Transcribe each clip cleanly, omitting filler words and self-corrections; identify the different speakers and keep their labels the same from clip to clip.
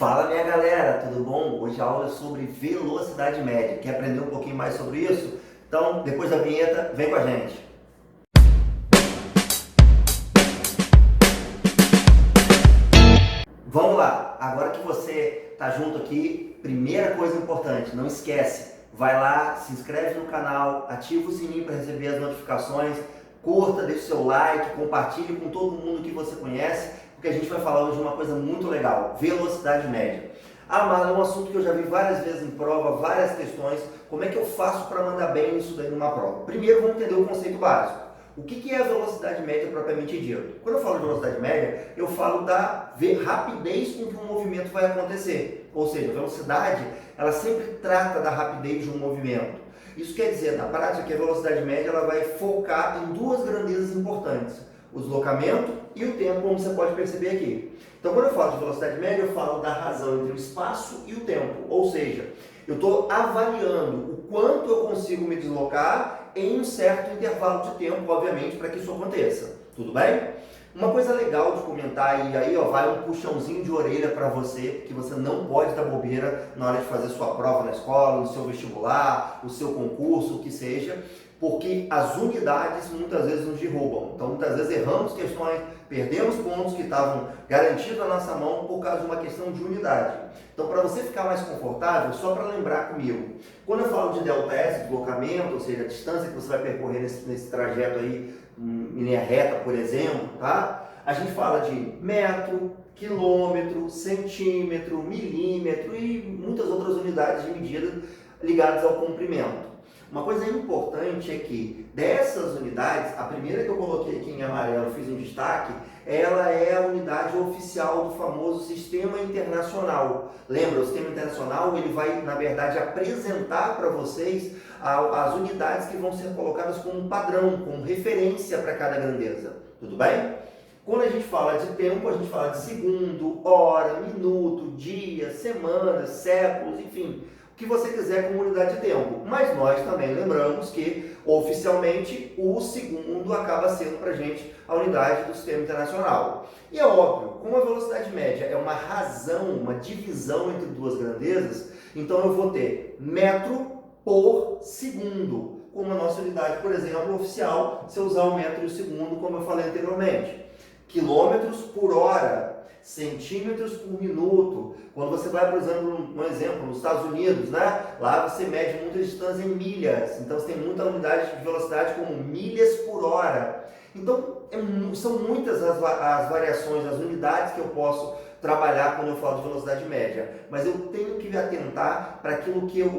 Speaker 1: Fala minha galera, tudo bom? Hoje a aula é sobre velocidade média. Quer aprender um pouquinho mais sobre isso? Então, depois da vinheta, vem com a gente. Vamos lá, agora que você está junto aqui, primeira coisa importante, não esquece, vai lá, se inscreve no canal, ativa o sininho para receber as notificações, curta, deixa o seu like, compartilhe com todo mundo que você conhece, porque a gente vai falar hoje de uma coisa muito legal, velocidade média. Ah, Marlon, é um assunto que eu já vi várias vezes em prova, várias questões, como é que eu faço para mandar bem isso daí numa prova? Primeiro vamos entender o conceito básico. O que é a velocidade média propriamente dito? Quando eu falo de velocidade média, eu falo da rapidez com que um movimento vai acontecer. Ou seja, a velocidade, ela sempre trata da rapidez de um movimento. Isso quer dizer, na prática, que a velocidade média ela vai focar em duas grandezas importantes. O deslocamento e o tempo, como você pode perceber aqui. Então, quando eu falo de velocidade média, eu falo da razão entre o espaço e o tempo. Ou seja, eu estou avaliando o quanto eu consigo me deslocar em um certo intervalo de tempo, obviamente, para que isso aconteça. Tudo bem? Uma coisa legal de comentar, e aí ó, vai um puxãozinho de orelha para você, que você não pode dar bobeira na hora de fazer sua prova na escola, no seu vestibular, o seu concurso, o que seja, porque as unidades muitas vezes nos derrubam. Então, muitas vezes erramos questões, perdemos pontos que estavam garantidos na nossa mão por causa de uma questão de unidade. Então, para você ficar mais confortável, só para lembrar comigo, quando eu falo de ΔS, deslocamento, ou seja, a distância que você vai percorrer nesse trajeto aí, em linha reta, por exemplo, tá? A gente fala de metro, quilômetro, centímetro, milímetro e muitas outras unidades de medida ligadas ao comprimento. Uma coisa importante é que dessas unidades, a primeira que eu coloquei aqui em amarelo, fiz um destaque, ela é a unidade oficial do famoso Sistema Internacional. Lembra, o Sistema Internacional ele vai, na verdade, apresentar para vocês as unidades que vão ser colocadas como padrão, como referência para cada grandeza. Tudo bem? Quando a gente fala de tempo, a gente fala de segundo, hora, minuto, dia, semana, séculos, enfim, o que você quiser como unidade de tempo. Mas nós também lembramos que, oficialmente, o segundo acaba sendo para a gente a unidade do Sistema Internacional. E é óbvio, como a velocidade média é uma razão, uma divisão entre duas grandezas, então eu vou ter metro por segundo, como a nossa unidade, por exemplo, oficial, se eu usar o metro e o segundo, como eu falei anteriormente. Quilômetros por hora, centímetros por minuto. Quando você vai, por exemplo, um exemplo, nos Estados Unidos, né? Lá você mede muita distância em milhas. Então você tem muita unidade de velocidade como milhas por hora. Então são muitas as variações, as unidades que eu posso trabalhar quando eu falo de velocidade média. Mas eu tenho que me atentar para aquilo que eu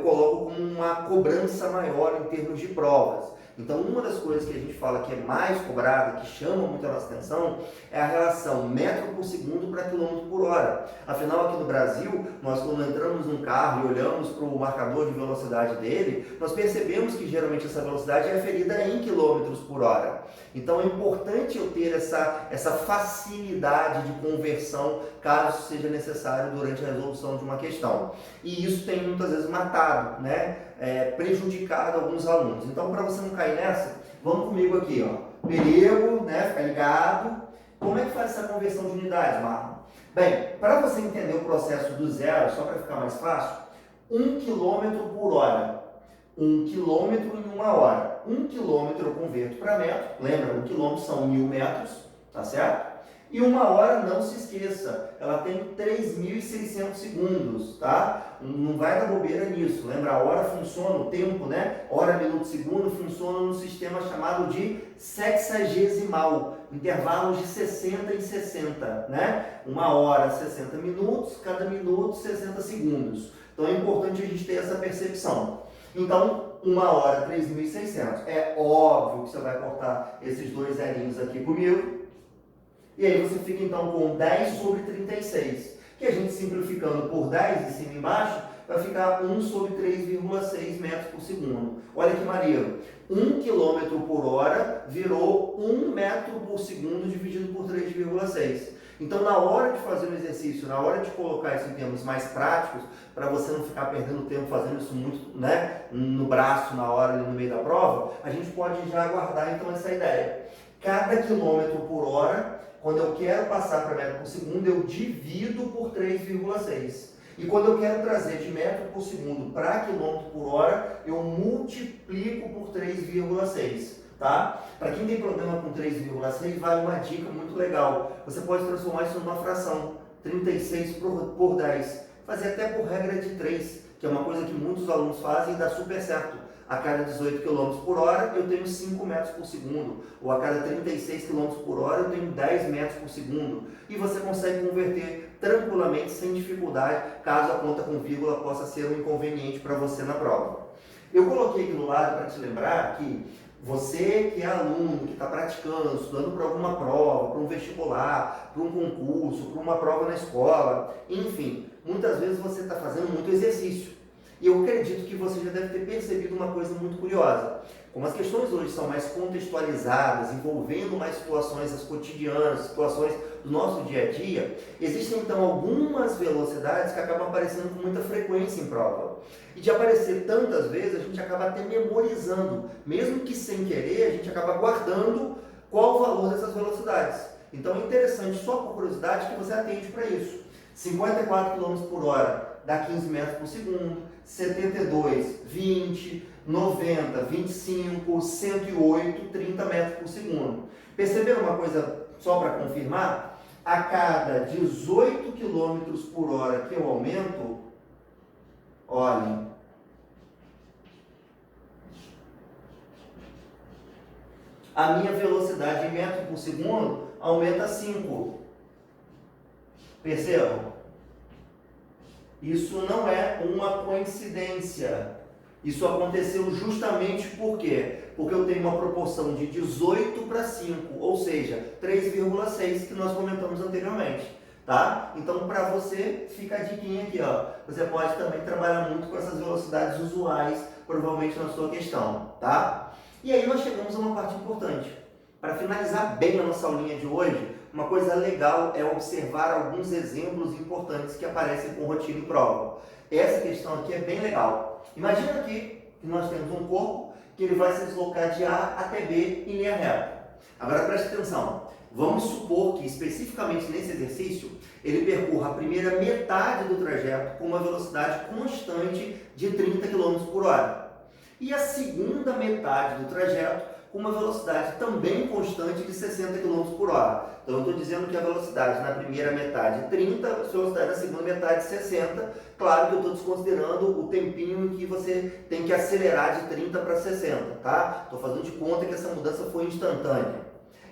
Speaker 1: coloco como uma cobrança maior em termos de provas. Então, uma das coisas que a gente fala que é mais cobrada, que chama muito a nossa atenção, é a relação metro por segundo para quilômetro por hora. Afinal, aqui no Brasil, nós quando entramos num carro e olhamos para o marcador de velocidade dele, nós percebemos que geralmente essa velocidade é aferida em quilômetros por hora. Então, é importante eu ter essa facilidade de conversão, caso seja necessário durante a resolução de uma questão. E isso tem muitas vezes matado, né? Prejudicado alguns alunos. Então, para você não cair nessa, vamos comigo aqui, ó. Perigo, né? Fica ligado. Como é que faz essa conversão de unidades, Marlon? Bem, para você entender o processo do zero, só para ficar mais fácil, 1 km por hora. 1 km em 1 hora. 1 km eu converto para metro. Lembra, 1 km são 1000 metros, tá certo? E 1 hora, não se esqueça, ela tem 3.600 segundos, tá? Não vai dar bobeira nisso. Lembra, a hora funciona, o tempo, né? Hora, minuto, segundo, funciona no sistema chamado de sexagesimal. Intervalos de 60 em 60, né? 1 hora, 60 minutos, cada minuto, 60 segundos. Então é importante a gente ter essa percepção. Então, 1 hora, 3.600. É óbvio que você vai cortar esses dois zerinhos aqui comigo. E aí você fica então com 10 sobre 36, que a gente simplificando por 10 em cima e embaixo, vai ficar 1 sobre 3,6 metros por segundo. Olha que maneiro, 1 km por hora virou 1 metro por segundo dividido por 3,6. Então, na hora de fazer o exercício, na hora de colocar isso em termos mais práticos, para você não ficar perdendo tempo fazendo isso muito, né, no braço, na hora, ali no meio da prova, a gente pode já guardar então essa ideia. Cada quilômetro por hora quando eu quero passar para metro por segundo, eu divido por 3,6. E quando eu quero trazer de metro por segundo para quilômetro por hora, eu multiplico por 3,6. Tá? Para quem tem problema com 3,6, vai uma dica muito legal. Você pode transformar isso numa fração, 36 por 10. Fazer até por regra de 3, que é uma coisa que muitos alunos fazem e dá super certo. A cada 18 km por hora eu tenho 5 metros por segundo, ou a cada 36 km por hora eu tenho 10 metros por segundo. E você consegue converter tranquilamente, sem dificuldade, caso a conta com vírgula possa ser um inconveniente para você na prova. Eu coloquei aqui do lado para te lembrar que você que é aluno, que está praticando, estudando para alguma prova, para um vestibular, para um concurso, para uma prova na escola, enfim, muitas vezes você está fazendo muito exercício. E eu acredito que você já deve ter percebido uma coisa muito curiosa. Como as questões hoje são mais contextualizadas, envolvendo mais situações cotidianas, situações do nosso dia a dia, existem então algumas velocidades que acabam aparecendo com muita frequência em prova. E de aparecer tantas vezes, a gente acaba até memorizando, mesmo que sem querer, a gente acaba guardando qual o valor dessas velocidades. Então é interessante, só por curiosidade, que você atende para isso. 54 km por hora dá 15 metros por segundo, 72, 20, 90, 25, 108, 30 metros por segundo. Perceberam uma coisa, só para confirmar? A cada 18 km por hora que eu aumento, olhem, a minha velocidade em metro por segundo aumenta 5. Percebam? Isso não é uma coincidência. Isso aconteceu justamente por quê? Porque eu tenho uma proporção de 18 para 5, ou seja, 3,6 que nós comentamos anteriormente. Tá? Então, para você, fica a diquinha aqui, ó. Você pode também trabalhar muito com essas velocidades usuais, provavelmente na sua questão, tá? E aí nós chegamos a uma parte importante. Para finalizar bem a nossa aulinha de hoje, uma coisa legal é observar alguns exemplos importantes que aparecem com rotina e prova. Essa questão aqui é bem legal. Imagina aqui que nós temos um corpo que ele vai se deslocar de A até B em linha reta. Agora preste atenção. Vamos supor que, especificamente nesse exercício, ele percorra a primeira metade do trajeto com uma velocidade constante de 30 km por hora. E a segunda metade do trajeto com uma velocidade também constante de 60 km por hora. Então eu estou dizendo que a velocidade na primeira metade é 30, a velocidade na segunda metade é 60. Claro que eu estou desconsiderando o tempinho em que você tem que acelerar de 30 para 60, tá? Estou fazendo de conta que essa mudança foi instantânea.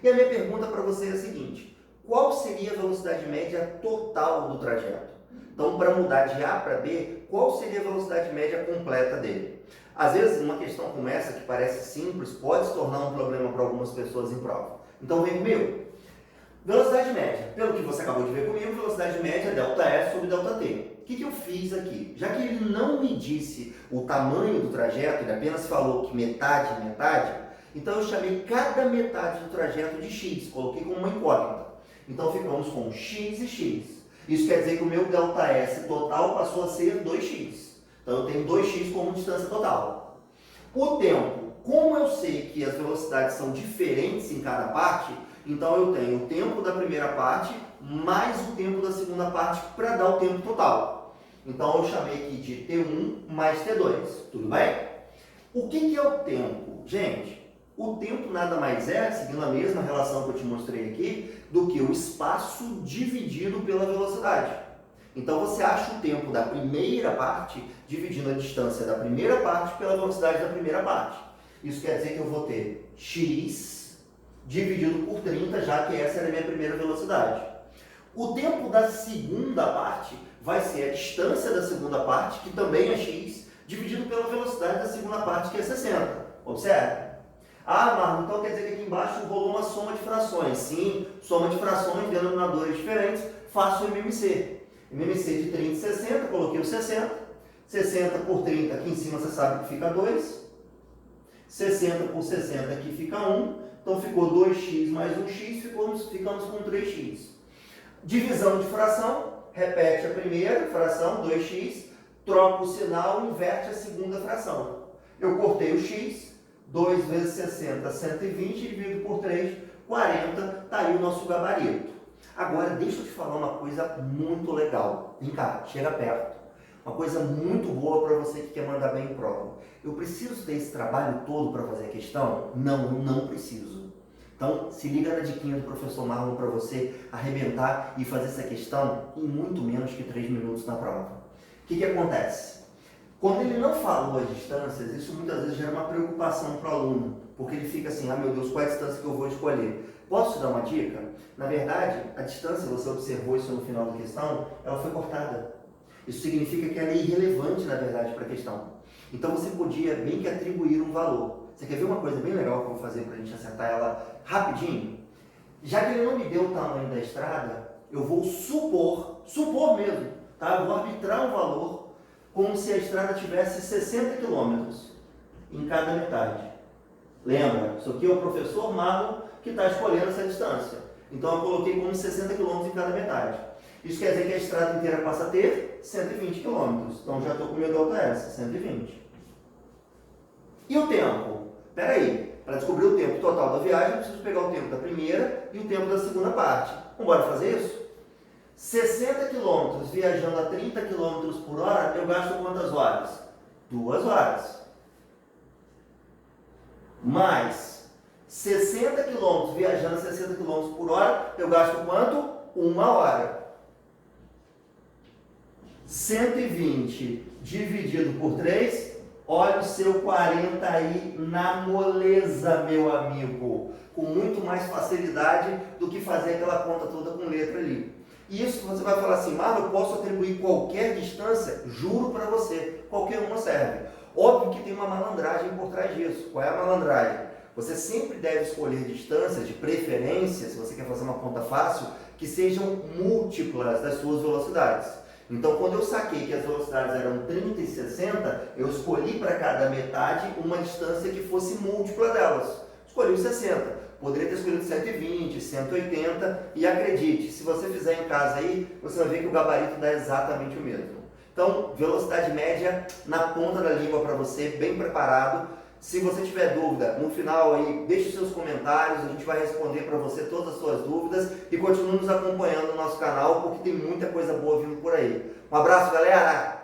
Speaker 1: E a minha pergunta para você é a seguinte: qual seria a velocidade média total do trajeto? Então, para mudar de A para B, qual seria a velocidade média completa dele? Às vezes, uma questão como essa, que parece simples, pode se tornar um problema para algumas pessoas em prova. Então, vem comigo. Velocidade média. Pelo que você acabou de ver comigo, velocidade média é ΔS sobre ΔT. O que eu fiz aqui? Já que ele não me disse o tamanho do trajeto, ele apenas falou que metade é metade, então eu chamei cada metade do trajeto de x, coloquei como uma incógnita. Então, ficamos com x e x. Isso quer dizer que o meu ΔS total passou a ser 2x. Então eu tenho 2x como distância total. O tempo, como eu sei que as velocidades são diferentes em cada parte, então eu tenho o tempo da primeira parte mais o tempo da segunda parte para dar o tempo total. Então eu chamei aqui de T1 mais T2, tudo bem? O que é o tempo? Gente, o tempo nada mais é, seguindo a mesma relação que eu te mostrei aqui, do que o espaço dividido pela velocidade. Então você acha o tempo da primeira parte dividindo a distância da primeira parte pela velocidade da primeira parte. Isso quer dizer que eu vou ter x dividido por 30, já que essa era a minha primeira velocidade. O tempo da segunda parte vai ser a distância da segunda parte, que também é x, dividido pela velocidade da segunda parte, que é 60. Observe. Ah, Marlon, então quer dizer que aqui embaixo rolou uma soma de frações. Sim, soma de frações, denominadores diferentes, faço o MMC. MMC de 30 e 60, coloquei o 60. 60 por 30, aqui em cima você sabe que fica 2. 60 por 60, aqui fica 1. Então ficou 2x mais 1x, ficamos com 3x. Divisão de fração, repete a primeira fração, 2x, troca o sinal, inverte a segunda fração. Eu cortei o x, 2 vezes 60, 120, dividido por 3, 40, está aí o nosso gabarito. Agora, deixa eu te falar uma coisa muito legal. Vem cá, chega perto. Uma coisa muito boa para você que quer mandar bem em prova. Eu preciso ter esse trabalho todo para fazer a questão? Não, eu não preciso. Então, se liga na diquinha do professor Marlon para você arrebentar e fazer essa questão em muito menos que 3 minutos na prova. O que acontece? Quando ele não falou as distâncias, isso muitas vezes gera uma preocupação para o aluno, porque ele fica assim, ah meu Deus, qual é a distância que eu vou escolher? Posso te dar uma dica? Na verdade, a distância, você observou isso no final da questão, ela foi cortada. Isso significa que ela é irrelevante, na verdade, para a questão. Então você podia bem que atribuir um valor. Você quer ver uma coisa bem legal que eu vou fazer para a gente acertar ela rapidinho? Já que ele não me deu o tamanho da estrada, eu vou supor mesmo, tá? Eu vou arbitrar um valor como se a estrada tivesse 60 km em cada metade. Lembra, isso aqui é o professor Marlon que está escolhendo essa distância. Então eu coloquei como 60 km em cada metade. Isso quer dizer que a estrada inteira passa a ter 120 km. Então já estou com o meu delta S, 120. E o tempo? Espera aí, para descobrir o tempo total da viagem, eu preciso pegar o tempo da primeira e o tempo da segunda parte. Vamos embora fazer isso? 60 km viajando a 30 km por hora, eu gasto quantas horas? 2 horas. Mais 60 km viajando a 60 km por hora, eu gasto quanto? 1 hora. 120 dividido por 3, olha o seu 40 aí na moleza, meu amigo. Com muito mais facilidade do que fazer aquela conta toda com letra ali. E isso você vai falar assim, mas eu posso atribuir qualquer distância? Juro para você, qualquer uma serve. Óbvio que tem uma malandragem por trás disso. Qual é a malandragem? Você sempre deve escolher distâncias, de preferência, se você quer fazer uma conta fácil, que sejam múltiplas das suas velocidades. Então, quando eu saquei que as velocidades eram 30 e 60, eu escolhi para cada metade uma distância que fosse múltipla delas. Escolhi os 60. Poderia ter escolhido 120, 180 e acredite, se você fizer em casa aí, você vai ver que o gabarito dá exatamente o mesmo. Então, velocidade média na ponta da língua para você, bem preparado. Se você tiver dúvida, no final aí, deixe os seus comentários, a gente vai responder para você todas as suas dúvidas e continue nos acompanhando no nosso canal, porque tem muita coisa boa vindo por aí. Um abraço, galera!